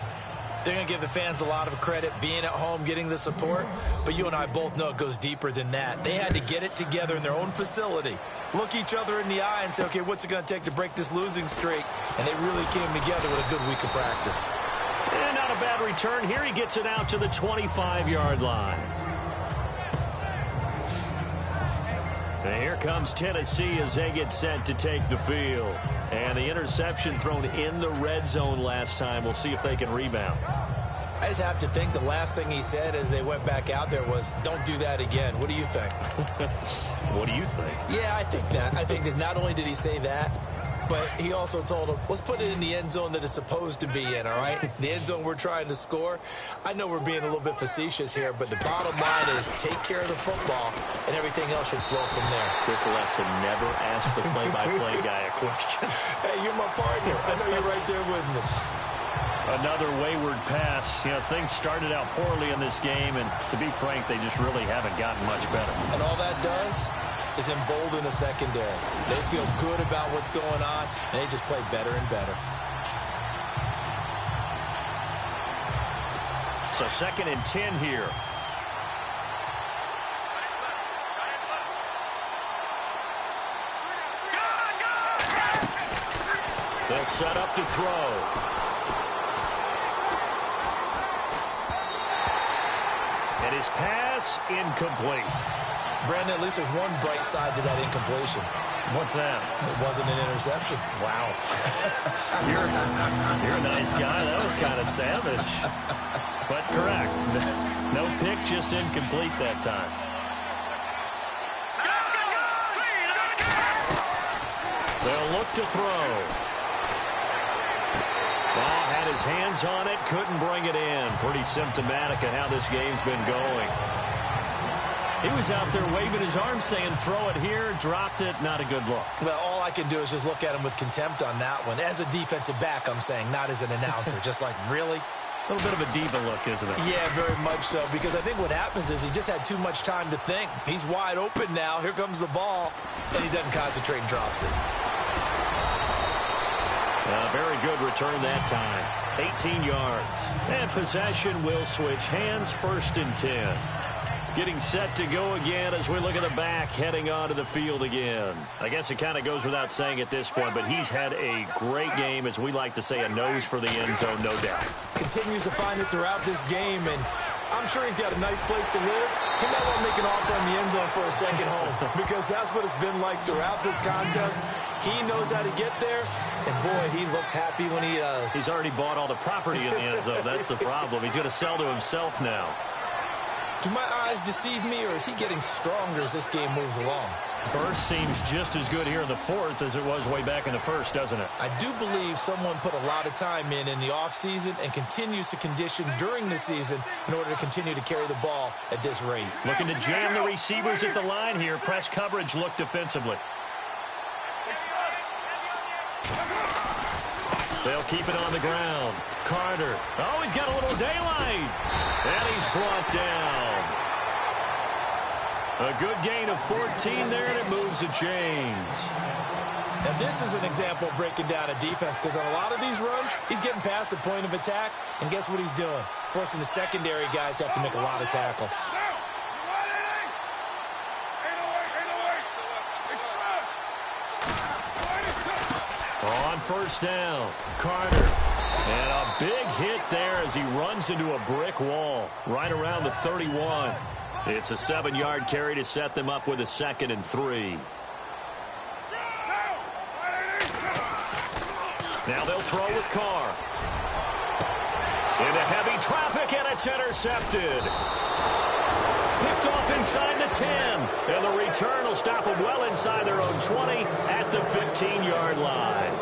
they're going to give the fans a lot of credit, being at home, getting the support. But you and I both know it goes deeper than that. They had to get it together in their own facility, look each other in the eye and say, okay, what's it going to take to break this losing streak? And they really came together with a good week of practice. And not a bad return here. He gets it out to the 25-yard line. And here comes Tennessee as they get set to take the field. And the interception thrown in the red zone last time. We'll see if they can rebound. I just have to think the last thing he said as they went back out there was, don't do that again. What do you think? What do you think? Yeah, I think that. I think that not only did he say that, but he also told him, let's put it in the end zone that it's supposed to be in, all right? The end zone we're trying to score. I know we're being a little bit facetious here, but the bottom line is take care of the football, and everything else should flow from there. Quick lesson, never ask the play-by-play guy a question. Hey, you're my partner. I know you're right there with me. Another wayward pass. You know, things started out poorly in this game, and to be frank, they just really haven't gotten much better. And all that does is embolden a secondary. They feel good about what's going on, and they just play better and better. So 2nd and 10 here. They'll set up to throw. And his pass incomplete. Brandon, at least there's one bright side to that incompletion. What's that? It wasn't an interception. Wow. You're a nice guy. That was kind of savage. But correct. No pick, just incomplete that time. They'll look to throw. Ball had his hands on it, couldn't bring it in. Pretty symptomatic of how this game's been going. He was out there waving his arms saying, throw it here, dropped it, not a good look. Well, all I can do is just look at him with contempt on that one. As a defensive back, I'm saying, not as an announcer. Just like, really? A little bit of a diva look, isn't it? Yeah, very much so, because I think what happens is he just had too much time to think. He's wide open now. Here comes the ball, and he doesn't concentrate and drops it. Very good return that time. 18 yards. And possession will switch hands, 1st and 10. Getting set to go again as we look at the back heading onto the field again. I guess it kind of goes without saying at this point, but he's had a great game, as we like to say, a nose for the end zone, no doubt. Continues to find it throughout this game, and I'm sure he's got a nice place to live. He might want to make an offer in the end zone for a second home, because that's what it's been like throughout this contest. He knows how to get there, and boy, he looks happy when he does. He's already bought all the property in the end zone. That's the problem. He's going to sell to himself now. Do my eyes deceive me, or is he getting stronger as this game moves along? Burst seems just as good here in the 4th as it was way back in the 1st, doesn't it? I do believe someone put a lot of time in the offseason and continues to condition during the season in order to continue to carry the ball at this rate. Looking to jam the receivers at the line here. Press coverage look defensively. They'll keep it on the ground. Carter. Oh, he's got a little daylight. And he's brought down. A good gain of 14 there, and it moves the chains. And this is an example of breaking down a defense, because on a lot of these runs, he's getting past the point of attack, and guess what he's doing? Forcing the secondary guys to have to make a lot of tackles. On 1st down, Carter. And a big hit there as he runs into a brick wall right around the 31. It's a 7-yard carry to set them up with a 2nd and 3. Now they'll throw with Carr. Into heavy traffic, and it's intercepted. Picked off inside the 10. And the return will stop them well inside their own 20 at the 15-yard line.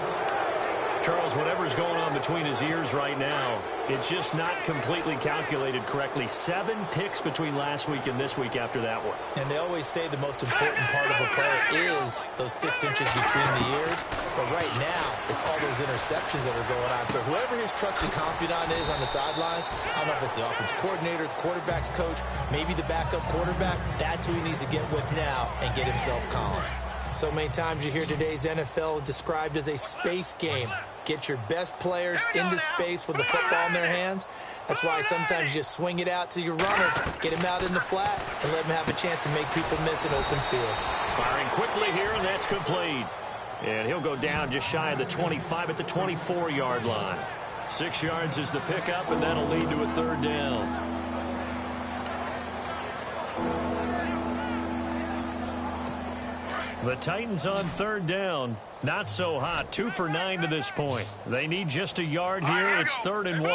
Charles, whatever's going on between his ears right now, it's just not completely calculated correctly. 7 picks between last week and this week after that one. And they always say the most important part of a player is those 6 inches between the ears. But right now, it's all those interceptions that are going on. So whoever his trusted confidant is on the sidelines, I don't know if it's the offensive coordinator, the quarterback's coach, maybe the backup quarterback, that's who he needs to get with now and get himself calm. So many times you hear today's NFL described as a space game. Get your best players into space with the football in their hands. That's why sometimes you just swing it out to your runner, get him out in the flat, and let him have a chance to make people miss an open field. Firing quickly here, and that's complete. And he'll go down just shy of the 25 at the 24-yard line. 6 yards is the pickup, and that'll lead to a 3rd down. The Titans on 3rd down. Not so hot. 2 for 9 to this point. They need just a yard here. It's 3rd and 1.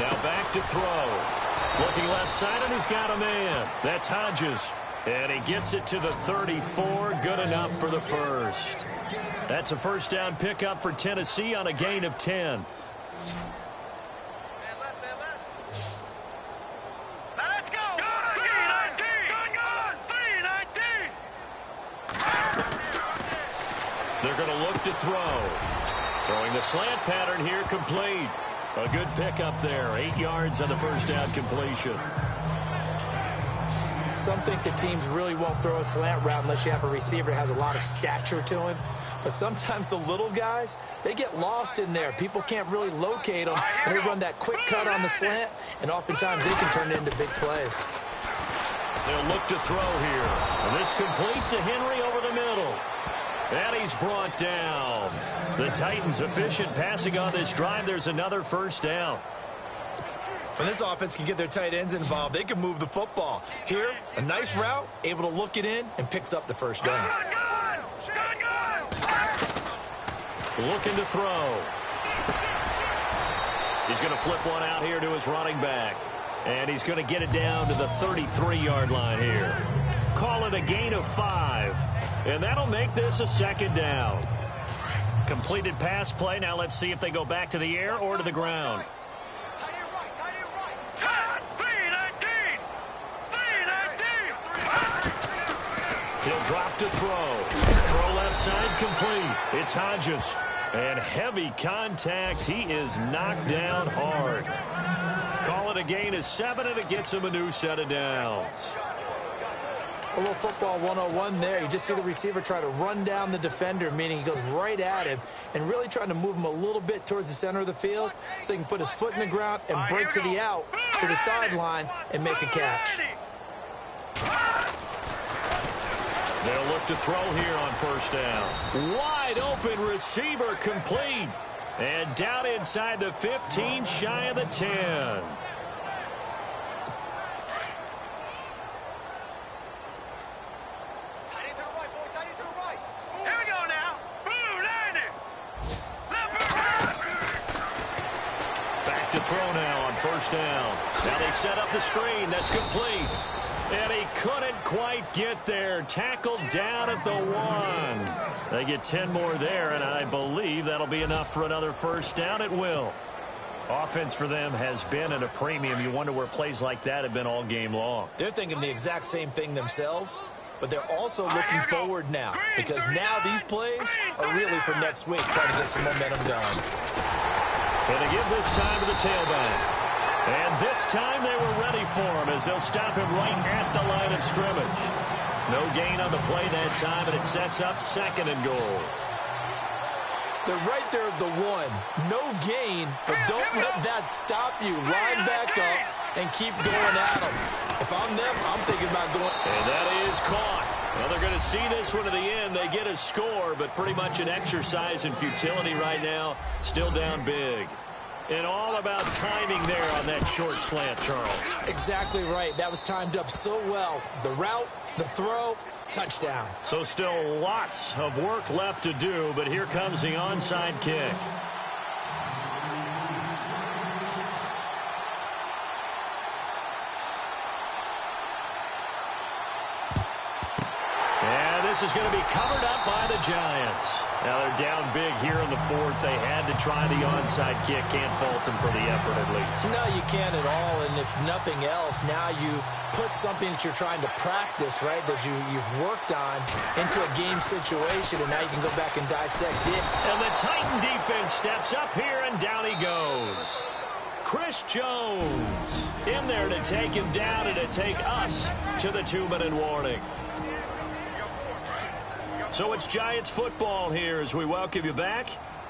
Now back to throw. Looking left side, and he's got a man. That's Hodges. And he gets it to the 34. Good enough for the 1st. That's a 1st down pickup for Tennessee on a gain of 10. They're going to look to throw. Throwing the slant pattern here, complete. A good pickup there. 8 yards on the 1st down completion. Some think the teams really won't throw a slant route unless you have a receiver that has a lot of stature to him. But sometimes the little guys, they get lost in there. People can't really locate them, and they run that quick cut on the slant, and oftentimes they can turn it into big plays. They'll look to throw here. And this completes a Henry over the middle. And he's brought down. The Titans efficient passing on this drive. There's another 1st down. When this offense can get their tight ends involved, they can move the football. Here, a nice route, able to look it in, and picks up the 1st down. Looking to throw. He's going to flip one out here to his running back. And he's going to get it down to the 33-yard line here. Call it a gain of 5. And that'll make this a 2nd down. Completed pass play. Now let's see if they go back to the air or to the ground. He'll drop to throw. Throw left side complete. It's Hodges. And heavy contact. He is knocked down hard. Call it a gain of 7, and it gets him a new set of downs. A little football 101 there. You just see the receiver try to run down the defender, meaning he goes right at him and really trying to move him a little bit towards the center of the field so he can put his foot in the ground and break to the out, to the sideline, and make a catch. They'll look to throw here on first down. Wide open receiver complete. And down inside the 15, shy of the 10. To throw now on first down. Now they set up the screen. That's complete. And he couldn't quite get there. Tackled down at the 1. They get 10 more there, and I believe that'll be enough for another first down. It will. Offense for them has been at a premium. You wonder where plays like that have been all game long. They're thinking the exact same thing themselves, but they're also looking forward now because now these plays are really for next week, trying to get some momentum going. And they give this time to the tailback. And this time they were ready for him as they'll stop him right at the line of scrimmage. No gain on the play that time, and it sets up 2nd and goal. They're right there at the 1. No gain, but don't let that stop you. Line back up and keep going at them. If I'm them, I'm thinking about going. And that is caught. Well, they're going to see this one to the end. They get a score, but pretty much an exercise in futility right now. Still down big. And all about timing there on that short slant, Charles. Exactly right. That was timed up so well. The route, the throw, touchdown. So still lots of work left to do, but here comes the onside kick. This is going to be covered up by the Giants. Now they're down big here in the 4th. They had to try the onside kick. Can't fault them for the effort at least. No, you can't at all. And if nothing else, now you've put something that you're trying to practice, right, that you've worked on into a game situation, and now you can go back and dissect it. And the Titan defense steps up here, and down he goes. Chris Jones in there to take him down and to take us to the 2-minute warning. So it's Giants football here as we welcome you back.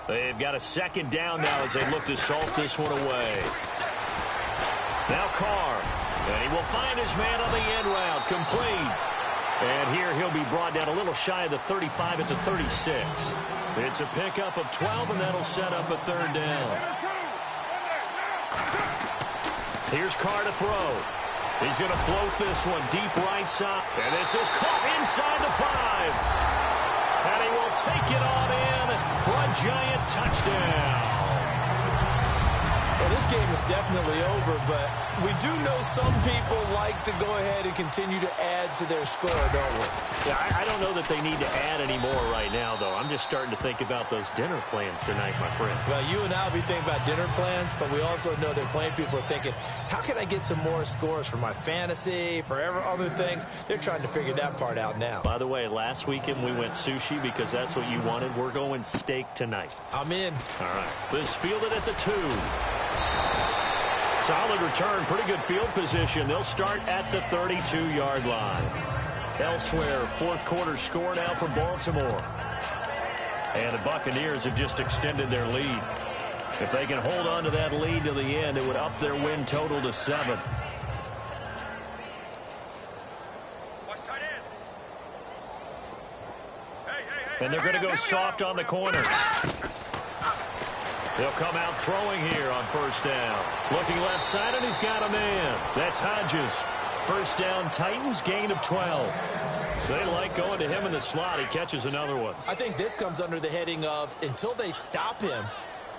They've got a 2nd down now as they look to salt this one away. Now Carr. And he will find his man on the end route. Complete. And here he'll be brought down a little shy of the 35 at the 36. It's a pickup of 12, and that'll set up a 3rd down. Here's Carr to throw. He's going to float this one deep right side. And this is caught inside the 5. And he will take it on in for a Giant touchdown. Well, this game is definitely over, but we do know some people like to go ahead and continue to add to their score, don't we? Yeah, I don't know that they need to add any more right now, though. I'm just starting to think about those dinner plans tonight, my friend. Well, you and I will be thinking about dinner plans, but we also know that playing people are thinking, how can I get some more scores for my fantasy, for other things? They're trying to figure that part out now. By the way, last weekend we went sushi because that's what you wanted. We're going steak tonight. I'm in. All right. This fielded at the 2. Solid return, pretty good field position. They'll start at the 32-yard line. Elsewhere, 4th quarter score now for Baltimore. And the Buccaneers have just extended their lead. If they can hold on to that lead to the end, it would up their win total to 7. And they're going to go soft on the corners. They'll come out throwing here on first down. Looking left side, and he's got a man. That's Hodges. First down, Titans, gain of 12. They like going to him in the slot. He catches another one. I think this comes under the heading of, until they stop him,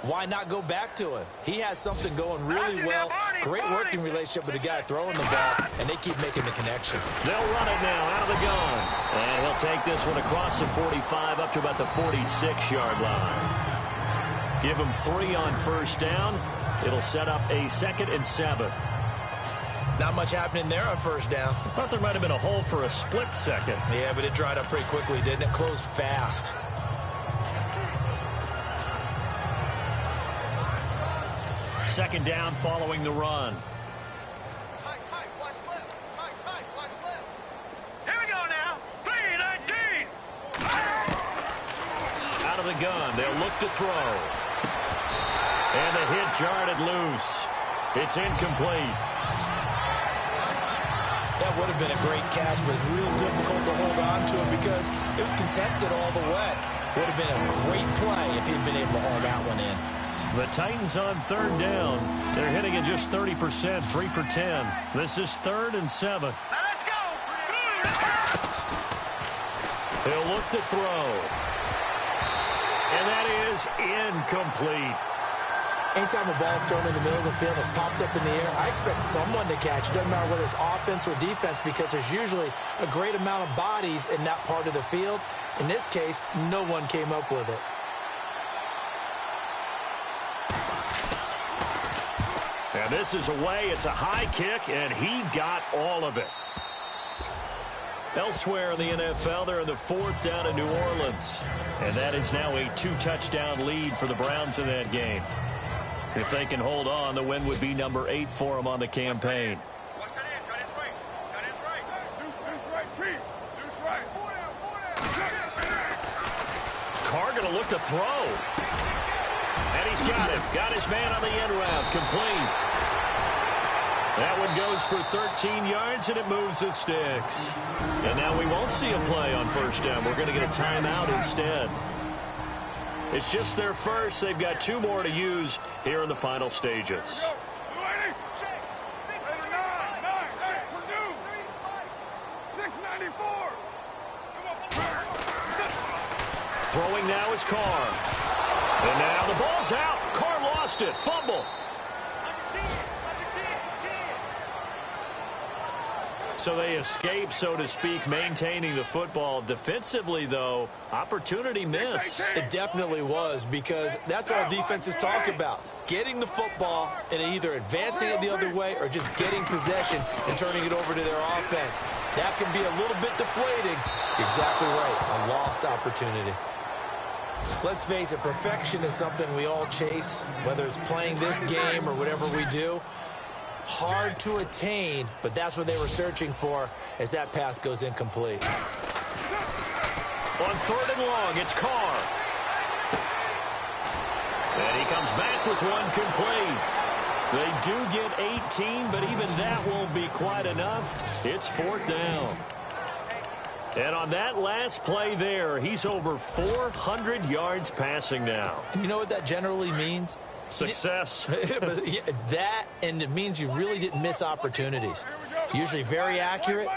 why not go back to him? He has something going really well. Great working relationship with the guy throwing the ball, and they keep making the connection. They'll run it now out of the gun. And he'll take this one across the 45 up to about the 46-yard line. Give him 3 on first down. It'll set up a 2nd and 7. Not much happening there on first down. I thought there might have been a hole for a split second. Yeah, but it dried up pretty quickly, didn't it? Closed fast. Second down following the run. Tight, watch left. Tight, watch left. Here we go now. 3-19. Out of the gun. They'll look to throw. And the hit jarred it loose. It's incomplete. That would have been a great catch, but it's real difficult to hold on to it because it was contested all the way. Would have been a great play if he'd been able to haul that one in. The Titans on third down. They're hitting at just 30%, 3 for 10. This is 3rd and 7. Now let's go. He'll look to throw. And that is incomplete. Anytime a ball's thrown in the middle of the field and it's popped up in the air, I expect someone to catch. It doesn't matter whether it's offense or defense because there's usually a great amount of bodies in that part of the field. In this case, no one came up with it. And this is away. It's a high kick, and he got all of it. Elsewhere in the NFL, they're in the 4th down in New Orleans. And that is now a 2-touchdown lead for the Browns in that game. If they can hold on, the win would be number 8 for them on the campaign. Watch that in. Cut his right. Cut his right. Deuce right, Chief. Deuce right. Four down. Carr going to look to throw. And he's got him. Got his man on the end route. Complete. That one goes for 13 yards, and it moves the sticks. And now we won't see a play on first down. We're going to get a timeout instead. It's just their first. They've got 2 more to use here in the final stages. Throwing now is Carr. And now the ball's out. Carr lost it. Fumble. So they escape, so to speak, maintaining the football. Defensively, though, opportunity missed. It definitely was because that's all defenses talk about. Getting the football and either advancing it the other way or just getting possession and turning it over to their offense. That can be a little bit deflating. Exactly right. A lost opportunity. Let's face it, perfection is something we all chase, whether it's playing this game or whatever we do. Hard to attain, but that's what they were searching for as that pass goes incomplete. On 3rd and long, it's Carr. And he comes back with one complete. They do get 18, but even that won't be quite enough. It's 4th down. And on that last play there, he's over 400 yards passing now. You know what that generally means? Success. That, and it means you really didn't miss opportunities. Usually very accurate.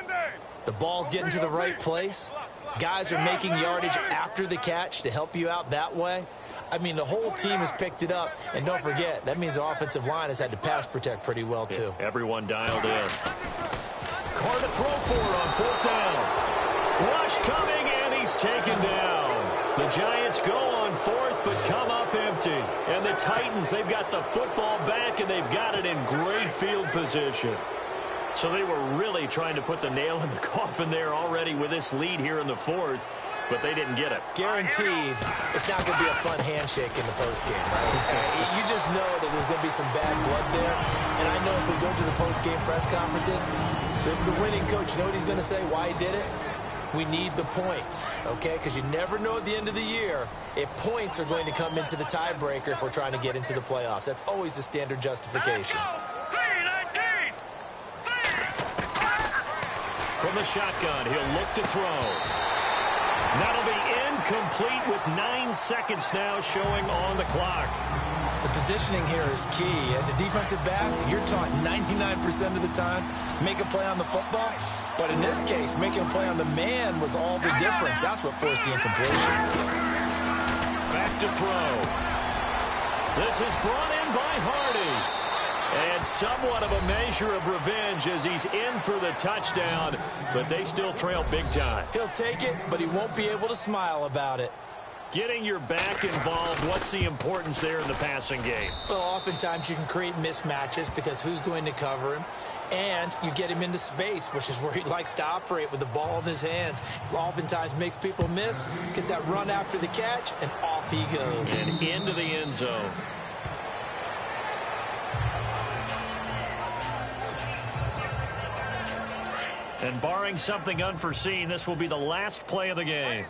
The ball's getting to the right place. Guys are making yardage after the catch to help you out that way. I mean, the whole team has picked it up. And don't forget, that means the offensive line has had to pass protect pretty well, too. Yeah, everyone dialed in. Carr to throw for it on 4th down. Rush coming, and he's taken down. The Giants go on 4th, but come up empty. And the Titans, they've got the football back, and they've got it in great field position. So they were really trying to put the nail in the coffin there already with this lead here in the 4th, but they didn't get it. Guaranteed, it's not going to be a fun handshake in the postgame, right? You just know that there's going to be some bad blood there. And I know if we go to the postgame press conferences, the winning coach, you know what he's going to say, why he did it? We need the points, okay? Because you never know at the end of the year if points are going to come into the tiebreaker if we're trying to get into the playoffs. That's always the standard justification. From the shotgun, he'll look to throw. That'll be incomplete with 9 seconds now showing on the clock. The positioning here is key. As a defensive back, you're taught 99% of the time, make a play on the football. But in this case, making a play on the man was all the difference. That's what forced the incompletion. Back to throw. This is brought in by Hardy. And somewhat of a measure of revenge as he's in for the touchdown, but they still trail big time. He'll take it, but he won't be able to smile about it. Getting your back involved, what's the importance there in the passing game? Well, oftentimes you can create mismatches because who's going to cover him? And you get him into space, which is where he likes to operate with the ball in his hands. Oftentimes makes people miss, gets that run after the catch, and off he goes. And into the end zone. And barring something unforeseen, this will be the last play of the game.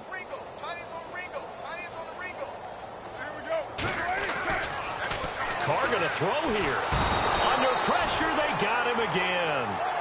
Carr going to throw here. Under pressure, they got him again.